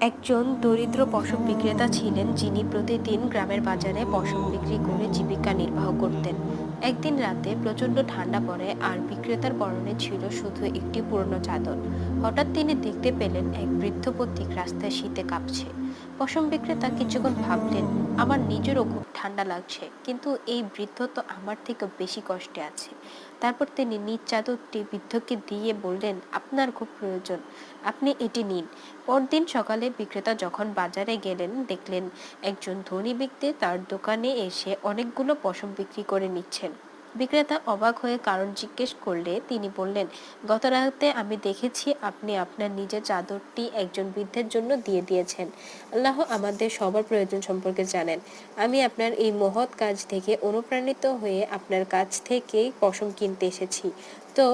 একজন দরিদ্র পশম বিক্রেতা ছিলেন যিনি প্রতিদিন গ্রামের বাজারে পশম বিক্রি করে জীবিকা নির্বাহ করতেন। একদিন রাতে প্রচন্ড ঠান্ডা পড়ে আর বিক্রেতার পরনে ছিল শুধু একটি পুরনো চাদর। হঠাৎ তিনি দেখতে পেলেন এক বৃদ্ধ পথিক রাস্তায় শীতে কাঁপছে। পশম বিক্রেতা কিছুক্ষণ ভাবলেন, আমার নিজেরও খুব ঠান্ডা লাগছে, কিন্তু এই বৃদ্ধ তো আমার থেকে বেশি কষ্টে আছে। তারপর তিনি নিজ চাদরটি বৃদ্ধকে দিয়ে বললেন, আপনার খুব প্রয়োজন, আপনি এটি নিন। পরদিন সকালে বিক্রেতা যখন বাজারে গেলেন, দেখলেন একজন ধনী ব্যক্তি তার দোকানে এসে অনেকগুলো পশম বিক্রি করে নিচ্ছেন। বিক্রেতা অবাক হয়ে কারণ জিজ্ঞেস করলে তিনি বললেন, গত রাতে আমি দেখেছি আপনি আপনার নিজের চাদরটি একজন বৃদ্ধের জন্য দিয়ে দিয়েছেন। আল্লাহ আমাদের সবার প্রয়োজন সম্পর্কে জানেন। আমি আপনার এই মহৎ কাজ থেকে অনুপ্রাণিত হয়ে আপনার কাছ থেকে পশম কিনতে এসেছি। তো